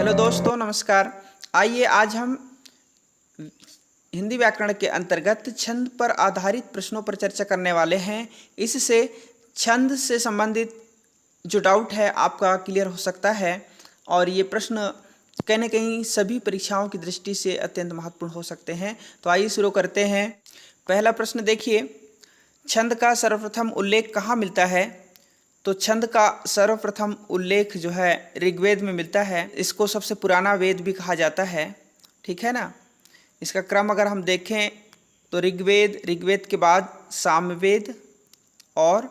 Hello दोस्तों, नमस्कार। आइए आज हम हिंदी व्याकरण के अंतर्गत छंद पर आधारित प्रश्नों पर चर्चा करने वाले हैं। इससे छंद से संबंधित जो डाउट है आपका क्लियर हो सकता है और ये प्रश्न कहीं न कहीं सभी परीक्षाओं की दृष्टि से अत्यंत महत्वपूर्ण हो सकते हैं। तो आइए शुरू करते हैं। पहला प्रश्न देखिए, छंद का सर्वप्रथम उल्लेख कहाँ मिलता है? तो छंद का सर्वप्रथम उल्लेख जो है ऋग्वेद में मिलता है। इसको सबसे पुराना वेद भी कहा जाता है, ठीक है ना। इसका क्रम अगर हम देखें तो ऋग्वेद के बाद सामवेद और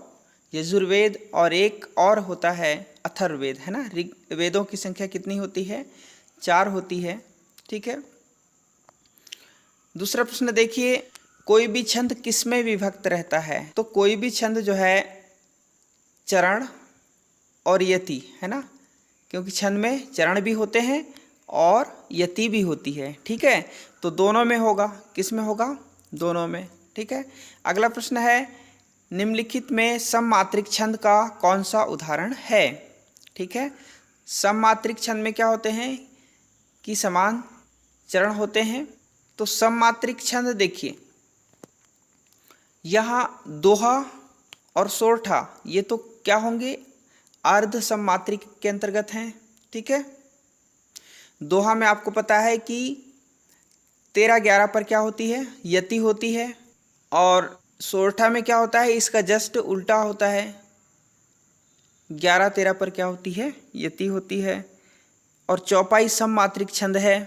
यजुर्वेद और एक और होता है अथर्ववेद, है ना। वेदों की संख्या कितनी होती है? 4 होती है, ठीक है। दूसरा प्रश्न देखिए, कोई भी छंद किस में विभक्त रहता है? तो कोई भी छंद जो है चरण और यति, है ना, क्योंकि छंद में चरण भी होते हैं और यति भी होती है, ठीक है। तो दोनों में होगा। किस में होगा? दोनों में, ठीक है। अगला प्रश्न है, निम्नलिखित में सममात्रिक छंद का कौन सा उदाहरण है? ठीक है। सममात्रिक छंद में क्या होते हैं कि समान चरण होते हैं। तो सममात्रिक छंद देखिए, यहाँ दोहा और सोरठा ये तो क्या होंगे? अर्ध सममात्रिक के अंतर्गत हैं, ठीक है। दोहा में आपको पता है कि 13-11 पर क्या होती है? यति होती है। और सोरठा में क्या होता है? इसका जस्ट उल्टा होता है। 11-13 पर क्या होती है? यति होती है। और चौपाई सममात्रिक छंद है।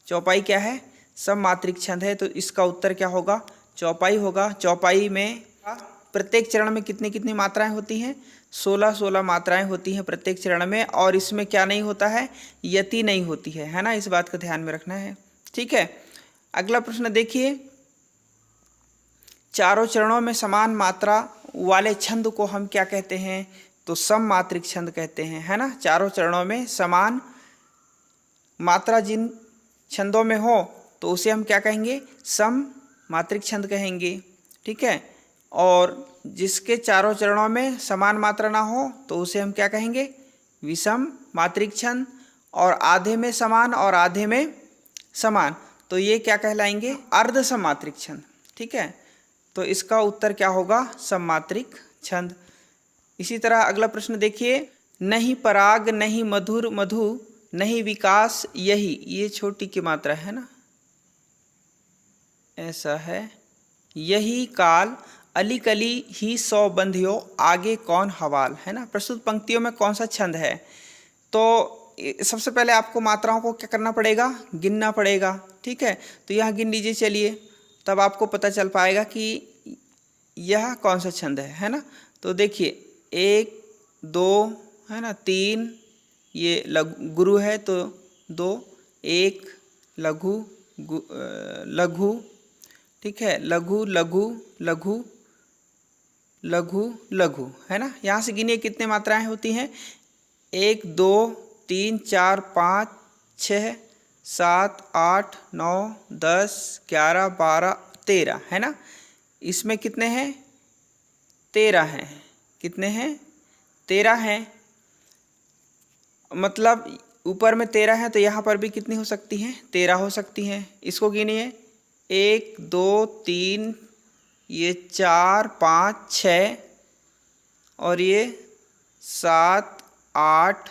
चौपाई क्या है? सममात्रिक छंद है। तो इसका उत्तर क्या होगा? चौपाई होगा। चौपाई में प्रत्येक चरण में कितनी कितनी मात्राएं होती हैं? 16-16 मात्राएं होती हैं प्रत्येक चरण में। और इसमें क्या नहीं होता है? यति नहीं होती है ना। इस बात का ध्यान में रखना है, ठीक है। अगला प्रश्न देखिए, चारों चरणों में समान मात्रा वाले छंद को हम क्या कहते हैं? तो सममात्रिक छंद कहते हैं, है ना। चारों चरणों में समान मात्रा जिन छंदों में हो तो उसे हम क्या कहेंगे? सममात्रिक छंद कहेंगे, ठीक है। और जिसके चारों चरणों में समान मात्रा ना हो तो उसे हम क्या कहेंगे? विषम मात्रिक छंद। और आधे में समान और आधे में समान तो ये क्या कहलाएंगे? अर्ध सममात्रिक छंद, ठीक है। तो इसका उत्तर क्या होगा? सममात्रिक छंद। इसी तरह अगला प्रश्न देखिए, नहीं पराग नहीं मधुर मधु नहीं विकास यही, ये छोटी की मात्रा है ना, ऐसा है। यही काल अली कली ही 100 बंधियो आगे कौन हवाल, है ना। प्रस्तुत पंक्तियों में कौन सा छंद है? तो सबसे पहले आपको मात्राओं को क्या करना पड़ेगा? गिनना पड़ेगा, ठीक है। तो यहाँ गिन लीजिए, चलिए, तब आपको पता चल पाएगा कि यह कौन सा छंद है ना। तो देखिए 1 2, है ना, 3 ये गुरु है तो 2, 1 लघु लघु, ठीक है, लघु लघु लघु लघु लघु, है ना। यहाँ से गिनिए कितने मात्राएं होती हैं? 1 2 3 4 5 6 7 8 9 10 11 12 13, है ना। इसमें कितने हैं? 13 हैं। कितने हैं? 13 हैं। मतलब ऊपर में 13 है तो यहाँ पर भी कितनी हो सकती हैं? 13 हो सकती हैं। इसको गिनिए, 1 2 3 ये 4 5 6 और ये 7 8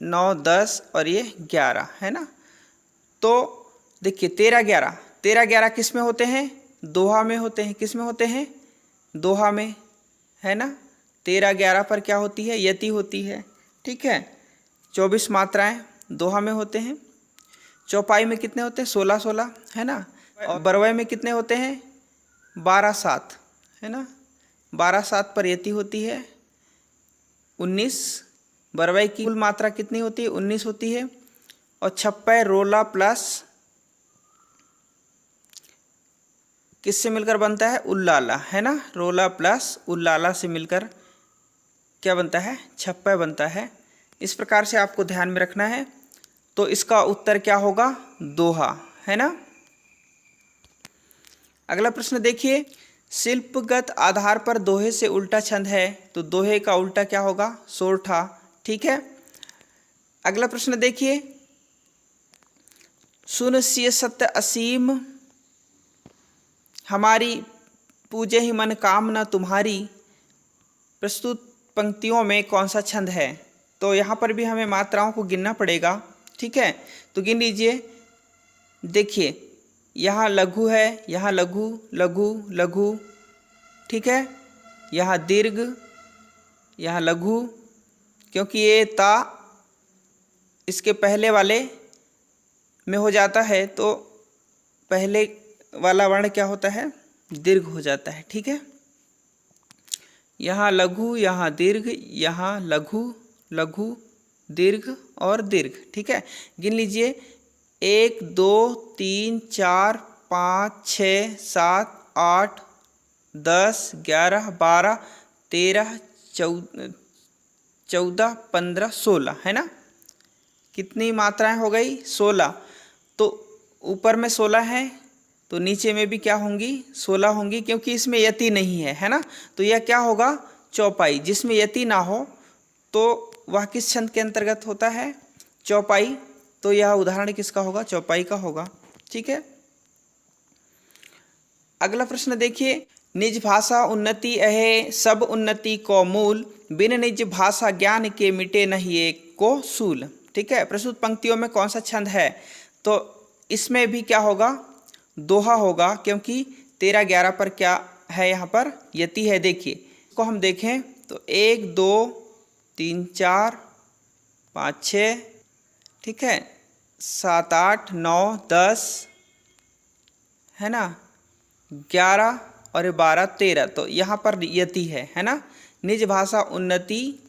9 10 और ये 11, है ना। तो देखिए 13-11 किस में होते हैं? दोहा में होते हैं। किस में होते हैं? दोहा में, है ना। 13-11 पर क्या होती है? यति होती है, ठीक है। 24 मात्राएं दोहा में होते हैं। चौपाई में कितने होते हैं? 16-16, है ना। और बरवय में कितने होते हैं? 12-7, है ना। 12-7 पर यति होती है। 19 बरवय की कुल मात्रा कितनी होती है? 19 होती है। और 56 रोला प्लस किससे मिलकर बनता है? उल्लाला, है ना। रोला प्लस उल्लाला से मिलकर क्या बनता है? 56 बनता है। इस प्रकार से आपको ध्यान में रखना है। तो इसका उत्तर क्या होगा? दोहा, है ना। अगला प्रश्न देखिए, शिल्पगत आधार पर दोहे से उल्टा छंद है तो दोहे का उल्टा क्या होगा? सोरठा, ठीक है। अगला प्रश्न देखिए, सुन सिय सत्य असीम, हमारी पूजे ही मन कामना तुम्हारी। प्रस्तुत पंक्तियों में कौन सा छंद है? तो यहाँ पर भी हमें मात्राओं को गिनना पड़ेगा, ठीक है। तो गिन लीजिए। देखिए, यहाँ लघु है, यहाँ लघु लघु लघु, ठीक है। यहाँ दीर्घ, यहाँ लघु, क्योंकि ये ता इसके पहले वाले में हो जाता है तो पहले वाला वर्ण क्या होता है? दीर्घ हो जाता है, ठीक है। यहाँ लघु, यहाँ दीर्घ, यहाँ लघु लघु दीर्घ और दीर्घ, ठीक है। गिन लीजिए, 1 2 3 4 5 6 7 8 10 11 12 13 14 15 16, है ना। कितनी मात्राएं हो गई? 16। तो ऊपर में 16 है तो नीचे में भी क्या होंगी? 16 होंगी, क्योंकि इसमें यति नहीं है, है ना। तो यह क्या होगा? चौपाई। जिसमें यति ना हो तो वह किस छंद के अंतर्गत होता है? चौपाई। तो यह उदाहरण किसका होगा? चौपाई का होगा, ठीक है। अगला प्रश्न देखिए, निज भाषा उन्नति अहे सब उन्नति को मूल, बिन निज भाषा ज्ञान के मिटे नहीं एक को सूल, ठीक है। प्रस्तुत पंक्तियों में कौन सा छंद है? तो इसमें भी क्या होगा? दोहा होगा, क्योंकि 13 11 पर क्या है? यहाँ पर यति है। देखिए, इसको हम देखें तो 1 2 3 4 5 6, ठीक है, 7 8 9 10, है ना, 11 और 12 13। तो यहाँ पर यति है ना। निज भाषा उन्नति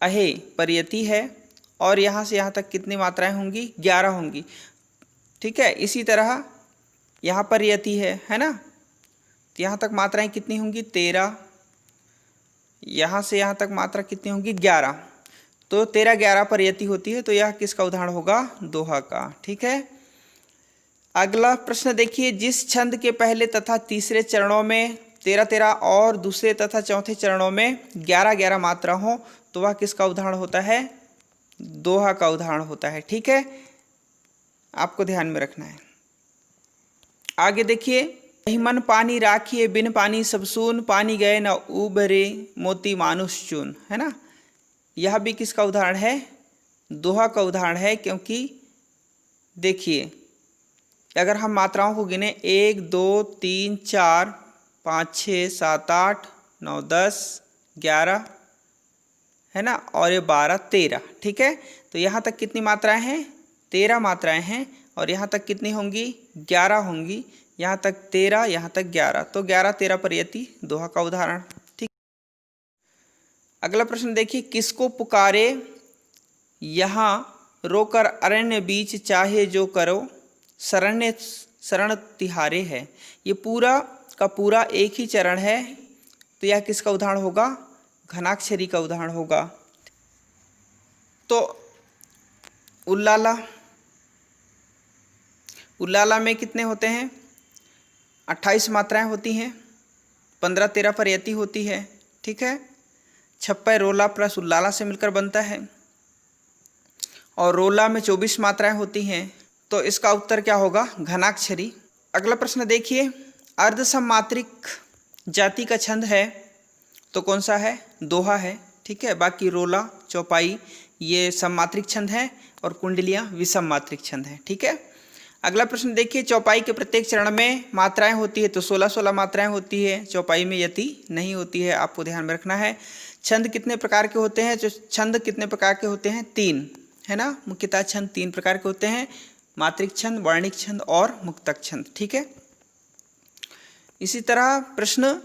अहे पर यति है, और यहाँ से यहाँ तक कितनी मात्राएं होंगी? 11 होंगी, ठीक है। इसी तरह यहाँ पर यति है ना। तो यहाँ तक मात्राएं कितनी होंगी? 13। यहाँ से यहाँ तक मात्रा कितनी होंगी? 11। तो 13 11 पर यति होती है, तो यह किसका उदाहरण होगा? दोहा का, ठीक है। अगला प्रश्न देखिए, जिस छंद के पहले तथा तीसरे चरणों में 13 13 और दूसरे तथा चौथे चरणों में 11 11 मात्रा हो तो वह किसका उदाहरण होता है? दोहा का उदाहरण होता है, ठीक है। आपको ध्यान में रखना है। आगे देखिए, मन पानी राखिए बिन पानी सब सून, पानी गए न उबरे मोती मानुष चून, है ना। यह भी किसका उदाहरण है? दोहा का उदाहरण है, क्योंकि देखिए, अगर हम मात्राओं को गिने 1 2 3 4 5 6 7 8 9 10 11, है ना, और ये 12 13, ठीक है। तो यहाँ तक कितनी मात्राएं हैं? 13 मात्राएं हैं, और यहाँ तक कितनी होंगी? 11 होंगी। यहाँ तक 13, यहाँ तक 11, तो 11 13 पर यति, दोहा का उदाहरण, ठीक। अगला प्रश्न देखिए, किसको पुकारे यहाँ रोकर अरण्य बीच, चाहे जो करो शरण्य शरण तिहारे है। ये पूरा का पूरा एक ही चरण है, तो यह किसका उदाहरण होगा? घनाक्षरी का उदाहरण होगा। तो उल्लाला, उल्लाला में कितने होते हैं? 28 मात्राएं होती हैं, 15 13 पर यति होती है, ठीक है। छप्पय रोला प्लस उल्लाला से मिलकर बनता है, और रोला में 24 मात्राएं होती हैं, तो इसका उत्तर क्या होगा? घनाक्षरी। अगला प्रश्न देखिए, अर्धसमात्रिक जाति का छंद है तो कौन सा है? दोहा है, ठीक है। बाकी रोला चौपाई ये सममात्रिक छंद है, और कुंडलियाँ विषम मात्रिक छंद है, ठीक है। अगला प्रश्न देखिए, चौपाई के प्रत्येक चरण में मात्राएं होती है तो 16 16 मात्राएं होती है, चौपाई में यति नहीं होती है, आपको ध्यान में रखना है। छंद कितने प्रकार के होते हैं? जो छंद कितने प्रकार के होते हैं? 3, है ना। मुख्यतः छंद 3 प्रकार के होते हैं, मात्रिक छंद, वर्णिक छंद और मुक्तक छंद, ठीक है। इसी तरह प्रश्न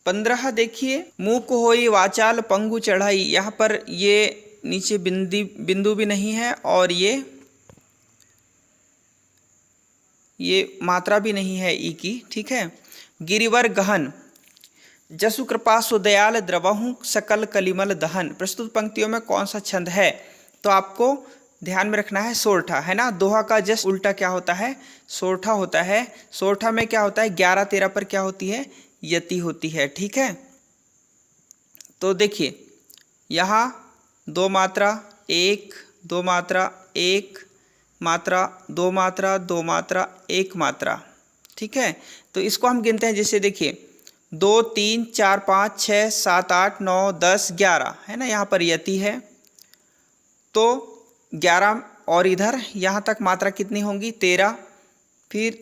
15 देखिए, मूक होई वाचाल पंगु चढ़ाई। यहाँ पर ये नीचे बिंदु भी नहीं है, और ये मात्रा भी नहीं है ई की, ठीक है। गिरिवर गहन, जसु कृपा सुदयाल द्रवहु सकल कलिमल दहन। प्रस्तुत पंक्तियों में कौन सा छंद है? तो आपको ध्यान में रखना है सोरठा, है ना। दोहा का जस्ट उल्टा क्या होता है? सोरठा होता है। सोरठा में क्या होता है? 11 13 पर क्या होती है? यति होती है, ठीक है। तो देखिए, यहाँ 2 मात्रा 1 दो मात्रा, एक मात्रा, दो मात्रा, दो मात्रा, एक मात्रा। ठीक है, तो इसको हम गिनते हैं। जैसे देखिए 2 3 4 5 6 7 8 9 10 11 है ना, यहाँ पर यति है तो 11 और इधर यहाँ तक मात्रा कितनी होंगी 13। फिर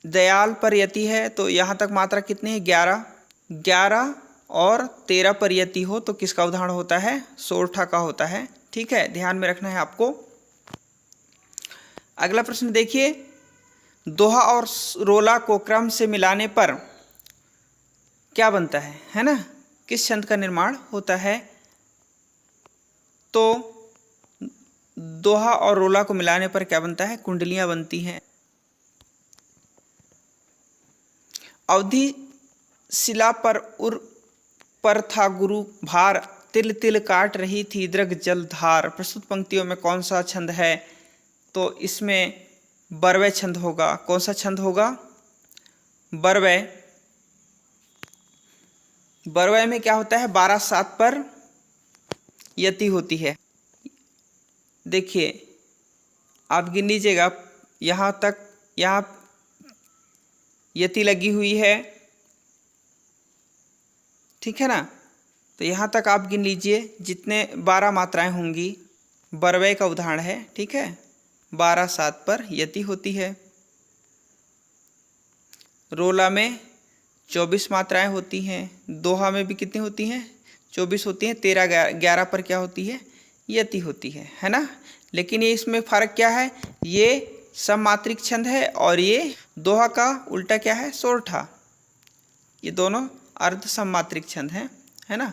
दयाल पर यति है तो यहाँ तक मात्रा कितनी है 11। 11 और 13 पर यति हो तो किसका उदाहरण होता है सोरठा का होता है। ठीक है, ध्यान में रखना है आपको। अगला प्रश्न देखिए, दोहा और रोला को क्रम से मिलाने पर क्या बनता है ना, किस छंद का निर्माण होता है। तो दोहा और रोला को मिलाने पर क्या बनता है, कुंडलियां बनती हैं। अवधि शिला पर उर पर था गुरु भार, तिल तिल काट रही थी दृग जल धार। प्रस्तुत पंक्तियों में कौन सा छंद है, तो इसमें बरवै छंद होगा। कौन सा छंद होगा, बरवै। बरवै में क्या होता है 12 7 पर यति होती है। देखिए आप गिन लीजिएगा, यहाँ तक यहाँ यति लगी हुई है, ठीक है ना, तो यहाँ तक आप गिन लीजिए जितने 12 मात्राएं होंगी बरवै का उदाहरण है। ठीक है, 12 7 पर यति होती है। रोला में 24 मात्राएं होती हैं, दोहा में भी कितनी होती हैं 24 होती हैं। 13 11 पर क्या होती है यति होती है ना। लेकिन ये इसमें फ़र्क क्या है, ये सममात्रिक छंद है और ये दोहा का उल्टा क्या है सोरठा। ये दोनों अर्ध सममात्रिक छंद हैं, है ना,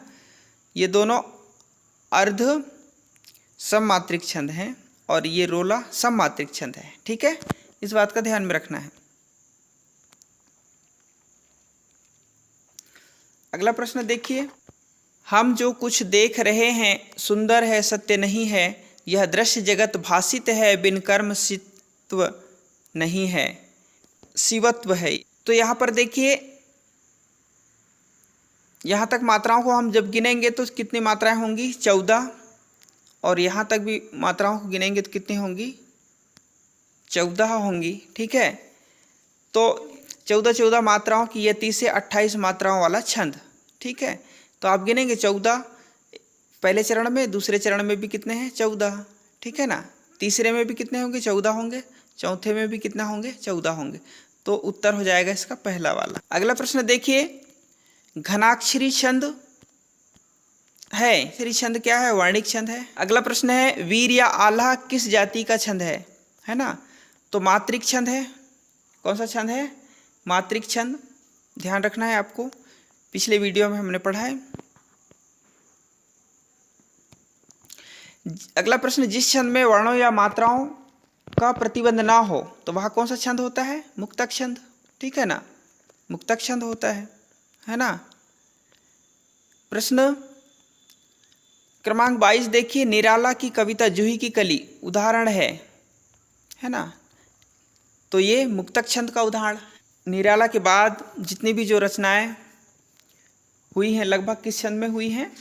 ये दोनों अर्ध सममात्रिक छंद हैं और ये रोला सममात्रिक छंद है। ठीक है, इस बात का ध्यान में रखना है। अगला प्रश्न देखिए, हम जो कुछ देख रहे हैं सुंदर है सत्य नहीं है, यह दृश्य जगत भासित है बिन कर्म शित्व नहीं है, शिवत्व है। तो यहाँ पर देखिए, यहाँ तक मात्राओं को हम जब गिनेंगे तो कितनी मात्राएं होंगी 14, और यहाँ तक भी मात्राओं को गिनेंगे तो कितनी होंगी 14 होंगी। ठीक है, तो 14 मात्राओं की ये 30 से 28 मात्राओं वाला छंद। ठीक है, तो आप गिनेंगे 14 पहले चरण में, दूसरे चरण में भी कितने हैं 14। ठीक है ना, तीसरे में भी कितने होंगे 14 होंगे, चौथे में भी कितना होंगे 14 होंगे। तो उत्तर हो जाएगा इसका पहला वाला। अगला प्रश्न देखिए, घनाक्षरी छंद है, अक्षरी छंद क्या है वर्णिक छंद है। अगला प्रश्न है, वीर या आल्हा किस जाति का छंद है ना, तो मात्रिक छंद है। कौन सा छंद है मात्रिक छंद, ध्यान रखना है आपको, पिछले वीडियो में हमने पढ़ा है। अगला प्रश्न, जिस छंद में वर्णों या मात्राओं का प्रतिबंध ना हो तो वह कौन सा छंद होता है मुक्तक छंद। ठीक है ना, मुक्तक छंद होता है ना। प्रश्न क्रमांक 22 देखिए, निराला की कविता जूही की कली उदाहरण है ना, तो ये मुक्तक छंद का उदाहरण। निराला के बाद जितनी भी जो रचनाएं हुई हैं लगभग किस छंद में हुई हैं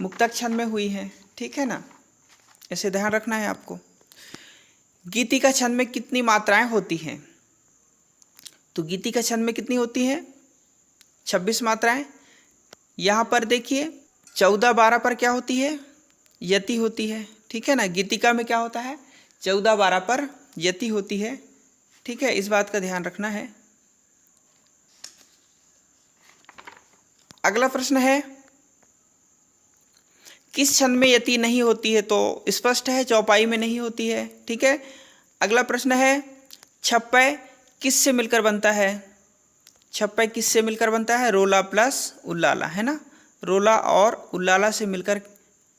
मुक्तक छंद में हुई हैं। ठीक है ना, ऐसे ध्यान रखना है आपको। गीतिका छंद में कितनी मात्राएं होती हैं, तो गीतिका छंद में कितनी होती हैं 26 मात्राएं। यहाँ पर देखिए 14 12 पर क्या होती है यति होती है। ठीक है ना, गीतिका में क्या होता है 14 12 पर यति होती है। ठीक है, इस बात का ध्यान रखना है। अगला प्रश्न है, किस छंद में यति नहीं होती है, तो स्पष्ट है चौपाई में नहीं होती है। ठीक है, अगला प्रश्न है, छप्पय किस से मिलकर बनता है, छप्पय किस से मिलकर बनता है रोला प्लस उल्लाला, है ना, रोला और उल्लाला से मिलकर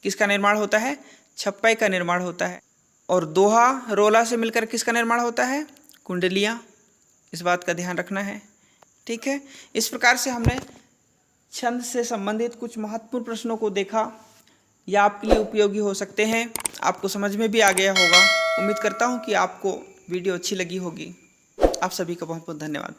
किसका निर्माण होता है छप्पय का निर्माण होता है। और दोहा रोला से मिलकर किसका निर्माण होता है कुंडलियाँ, इस बात का ध्यान रखना है। ठीक है, इस प्रकार से हमने छंद से संबंधित कुछ महत्वपूर्ण प्रश्नों को देखा, या आपके लिए उपयोगी हो सकते हैं, आपको समझ में भी आ गया होगा। उम्मीद करता हूँ कि आपको वीडियो अच्छी लगी होगी। आप सभी का बहुत बहुत धन्यवाद।